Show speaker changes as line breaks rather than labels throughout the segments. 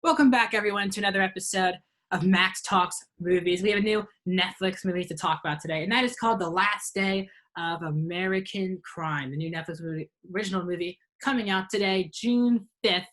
Welcome back, everyone, to another episode of Max Talks Movies. We have a new Netflix movie to talk about today, and that is called The Last Day of American Crime, the new Netflix movie, original movie coming out today, June 5th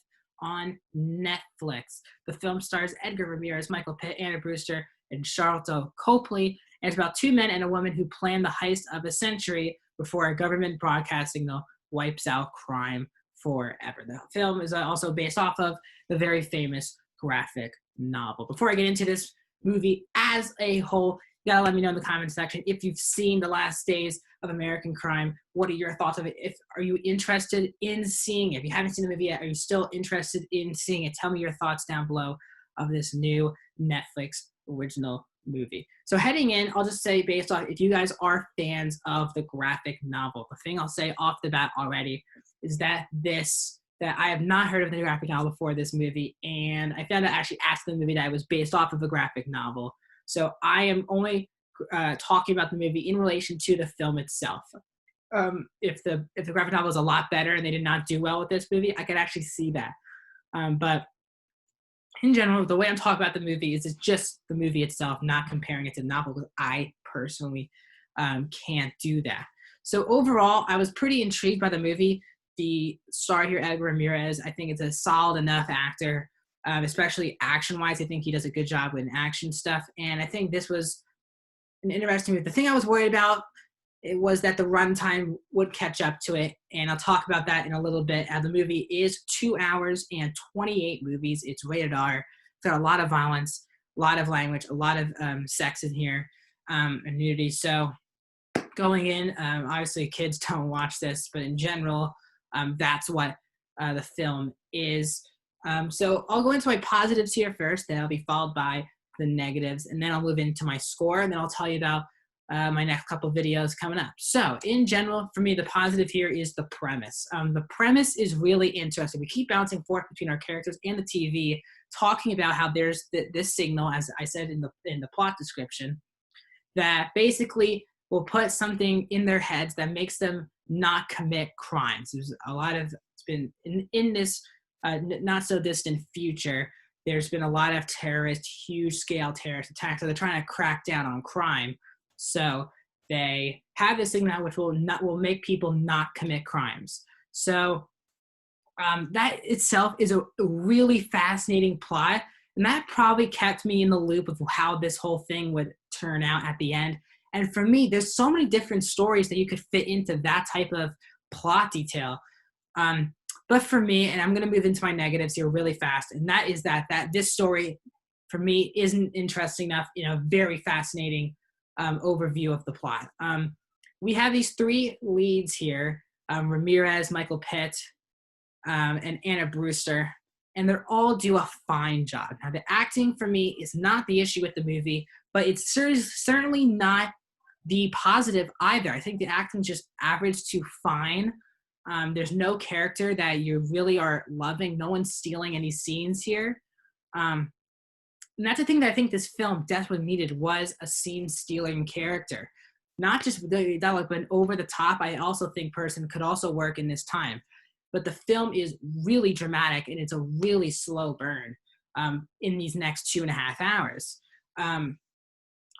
on Netflix. The film stars Edgar Ramirez, Michael Pitt, Anna Brewster, and Charlton Copley, and it's about two men and a woman who plan the heist of a century before a government broadcast signal wipes out crime forever. The film is also based off of the very famous graphic novel. Before I get into this movie as a whole, you gotta let me know in the comment section if you've seen The Last Days of American Crime. What are your thoughts of it? Are you interested in seeing it? If you haven't seen the movie yet, are you still interested in seeing it? Tell me your thoughts down below of this new Netflix original movie. So heading in, I'll just say based off, if you guys are fans of the graphic novel, the thing I'll say off the bat already is that I have not heard of the graphic novel before this movie, and I found out actually after the movie that it was based off of a graphic novel. So I am only talking about the movie in relation to the film itself. If the graphic novel is a lot better and they did not do well with this movie, I could actually see that. But in general, the way I'm talking about the movie is it's just the movie itself, not comparing it to the novel, because I personally can't do that. So overall, I was pretty intrigued by the movie. The star here, Edgar Ramirez, I think it's a solid enough actor, especially action-wise. I think he does a good job with action stuff, and I think this was an interesting movie. The thing I was worried about was that the runtime would catch up to it, and I'll talk about that in a little bit. The movie is 2 hours and 28 movies. It's rated R. It's got a lot of violence, a lot of language, a lot of sex in here, and nudity. So going in, obviously kids don't watch this, but in general, that's what the film is. So I'll go into my positives here first, then I'll be followed by the negatives, and then I'll move into my score, and then I'll tell you about my next couple videos coming up. So in general, for me, the positive here is the premise. The premise is really interesting. We keep bouncing forth between our characters and the TV, talking about how there's this signal, as I said in the plot description, that basically will put something in their heads that makes them not commit crimes. There's a lot of, it's been in this not so distant future, there's been a lot of huge scale terrorist attacks. So they're trying to crack down on crime. So they have this signal which will make people not commit crimes. So that itself is a really fascinating plot. And that probably kept me in the loop of how this whole thing would turn out at the end. And for me, there's so many different stories that you could fit into that type of plot detail. But for me, and I'm going to move into my negatives here really fast, and that is that this story, for me, isn't interesting enough in a very fascinating overview of the plot. We have these three leads here, Ramirez, Michael Pitt, and Anna Brewster, and they're all do a fine job. Now, the acting, for me, is not the issue with the movie, but it's certainly not the positive either. I think the acting just average to fine. There's no character that you really are loving. No one's stealing any scenes here. And that's the thing that I think this film desperately needed, was a scene-stealing character. Not just that, but over the top, I also think person could also work in this time. But the film is really dramatic, and it's a really slow burn in these next 2.5 hours.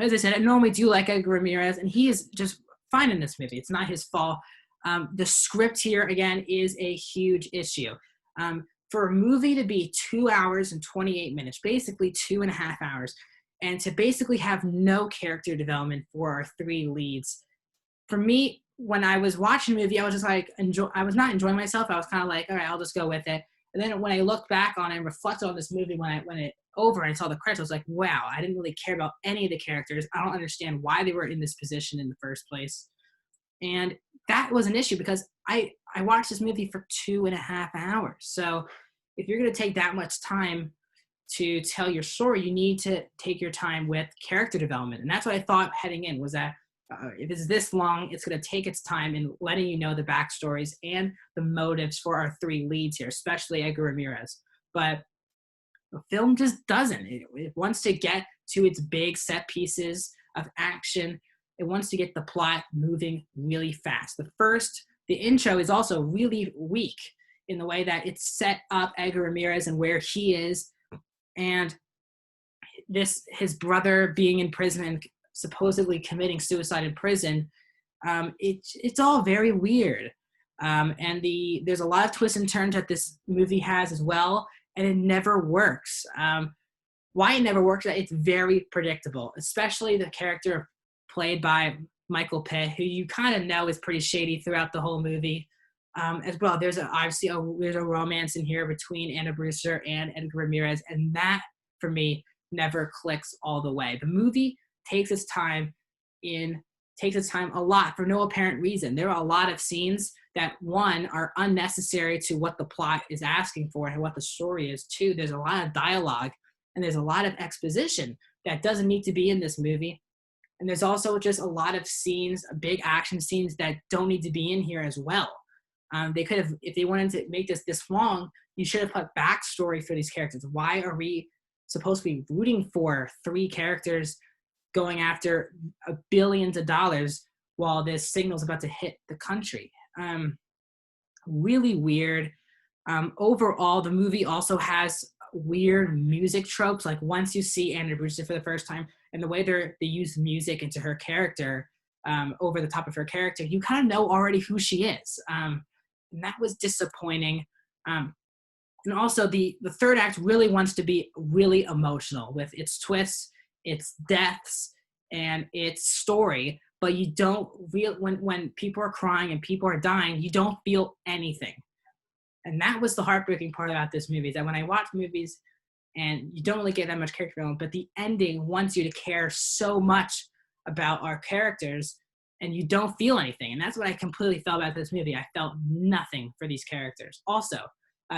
As I said, I normally do like Edgar Ramirez, and he is just fine in this movie. It's not his fault. The script here, again, is a huge issue. For a movie to be 2 hours and 28 minutes, basically 2.5 hours, and to basically have no character development for our three leads, for me, when I was watching the movie, I was just like, I was not enjoying myself. I was kind of like, all right, I'll just go with it. And then when I looked back on it and reflected on this movie, when it over and I saw the credits, I was like, wow, I didn't really care about any of the characters. I don't understand why they were in this position in the first place. And that was an issue because I watched this movie for 2.5 hours. So if you're going to take that much time to tell your story, you need to take your time with character development. And that's what I thought heading in, was that if it's this long, it's going to take its time in letting you know the backstories and the motives for our three leads here, especially Edgar Ramirez. But the film just doesn't. It wants to get to its big set pieces of action. It wants to get the plot moving really fast. The intro is also really weak in the way that it's set up Edgar Ramirez and where he is and his brother being in prison and supposedly committing suicide in prison. It's all very weird. And there's a lot of twists and turns that this movie has as well, and it never works. Why it never works? It's very predictable, especially the character played by Michael Pitt, who you kind of know is pretty shady throughout the whole movie. As well, there's a romance in here between Anna Brewster and Edgar Ramirez, and that for me never clicks all the way. The movie takes its time a lot for no apparent reason. There are a lot of scenes that, one, are unnecessary to what the plot is asking for and what the story is. Two, there's a lot of dialogue and there's a lot of exposition that doesn't need to be in this movie. And there's also just a lot of scenes, big action scenes that don't need to be in here as well. They could have, if they wanted to make this long, you should have put backstory for these characters. Why are we supposed to be rooting for three characters going after billions of dollars while this signal's about to hit the country? Really weird. Overall, the movie also has weird music tropes. Like once you see Anna Brewster for the first time and the way they use music into her character, over the top of her character, you kind of know already who she is. And that was disappointing. And also the third act really wants to be really emotional with its twists, its deaths, and its story, but you don't feel, when people are crying and people are dying, you don't feel anything. And that was the heartbreaking part about this movie, is that when I watch movies and you don't really get that much character development, but the ending wants you to care so much about our characters and you don't feel anything. And that's what I completely felt about this movie. I felt nothing for these characters. Also,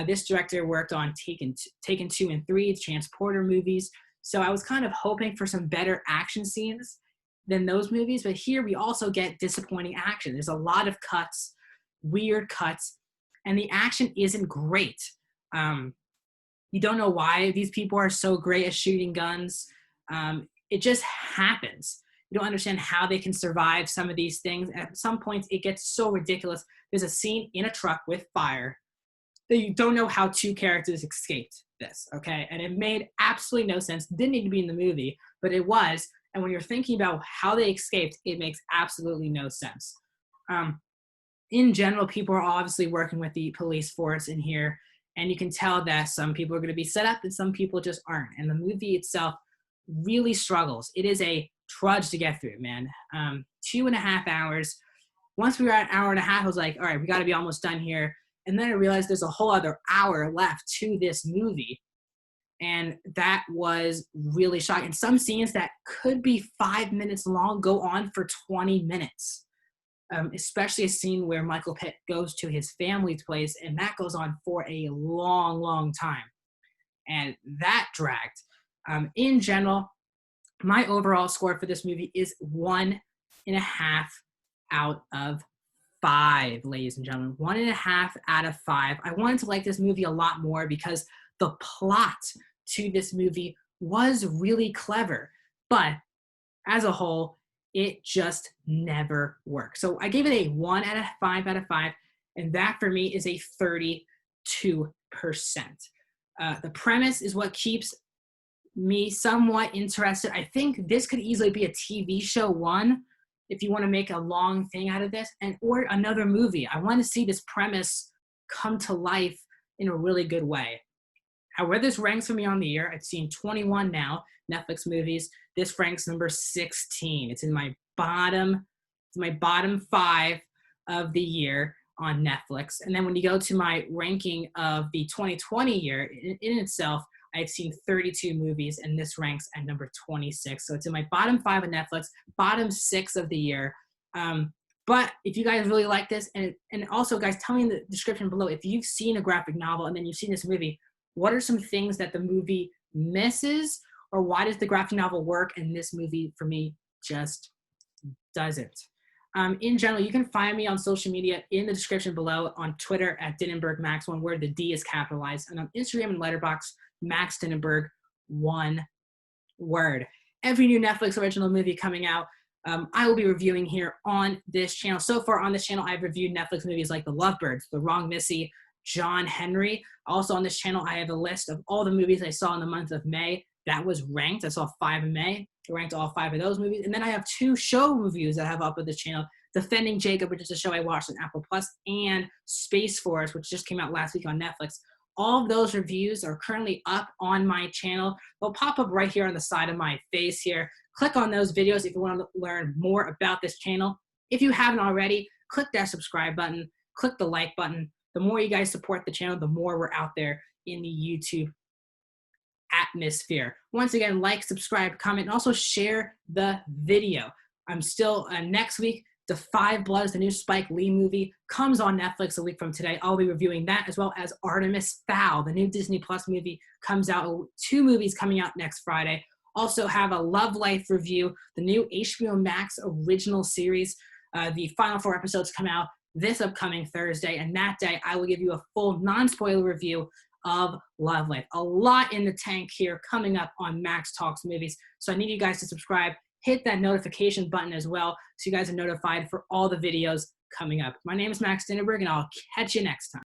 this director worked on Taken 2 and 3, Transporter movies. So I was kind of hoping for some better action scenes than those movies. But here we also get disappointing action. There's a lot of cuts, weird cuts, and the action isn't great. You don't know why these people are so great at shooting guns. It just happens. You don't understand how they can survive some of these things. At some points, it gets so ridiculous. There's a scene in a truck with fire that you don't know how two characters escaped this, okay? And it made absolutely no sense. Didn't need to be in the movie, but it was. And when you're thinking about how they escaped, it makes absolutely no sense. In general, people are obviously working with the police force in here, and you can tell that some people are going to be set up and some people just aren't. And the movie itself really struggles. It is a trudge to get through, man. 2.5 hours. Once we were at an hour and a half, I was like, all right, we got to be almost done here. And then I realized there's a whole other hour left to this movie. And that was really shocking. Some scenes that could be 5 minutes long go on for 20 minutes. Especially a scene where Michael Pitt goes to his family's place, and that goes on for a long, long time. And that dragged. In general, my overall score for this movie is 1.5 out of 5, ladies and gentlemen. 1.5 out of 5. I wanted to like this movie a lot more because the plot to this movie was really clever. But as a whole, it just never worked. So I gave it a 1 out of 5 out of 5, and that for me is a 32%. The premise is what keeps me somewhat interested. I think this could easily be a TV show, one, if you want to make a long thing out of this, and or another movie. I want to see this premise come to life in a really good way. However this ranks for me on the year, I've seen 21 now Netflix movies. This ranks number 16. It's in my bottom 5 of the year on Netflix. And then when you go to my ranking of the 2020 year in itself, I've seen 32 movies, and this ranks at number 26. So it's in my bottom 5 of Netflix, bottom 6 of the year. But if you guys really like this, and also, guys, tell me in the description below if you've seen a graphic novel and then you've seen this movie, what are some things that the movie misses, or why does the graphic novel work and this movie, for me, just doesn't? In general, you can find me on social media in the description below, on Twitter at DinnenbergMax, one word, the D is capitalized, and on Instagram and Letterboxd, Max Dinnenberg, one word. Every new Netflix original movie coming out, I will be reviewing here on this channel. So far on this channel, I've reviewed Netflix movies like The Lovebirds, The Wrong Missy, John Henry. Also on this channel, I have a list of all the movies I saw in the month of May that was ranked. I saw 5 in May. I ranked all 5 of those movies. And then I have 2 show reviews that I have up on this channel. Defending Jacob, which is a show I watched on Apple Plus, and Space Force, which just came out last week on Netflix. All of those reviews are currently up on my channel. They'll pop up right here on the side of my face here. Click on those videos if you want to learn more about this channel. If you haven't already, click that subscribe button, click the like button. The more you guys support the channel, the more we're out there in the YouTube atmosphere. Once again, like, subscribe, comment, and also share the video. I'm still, next week, The Five Bloods, the new Spike Lee movie, comes on Netflix a week from today. I'll be reviewing that, as well as Artemis Fowl, the new Disney Plus movie, comes out. 2 movies coming out next Friday. Also have a Love Life review, the new HBO Max original series. The final 4 episodes come out this upcoming Thursday, and that day I will give you a full non-spoiler review of Love Life. A lot in the tank here coming up on Max Talks Movies, so I need you guys to subscribe. Hit that notification button as well so you guys are notified for all the videos coming up. My name is Max Dinnerberg, and I'll catch you next time.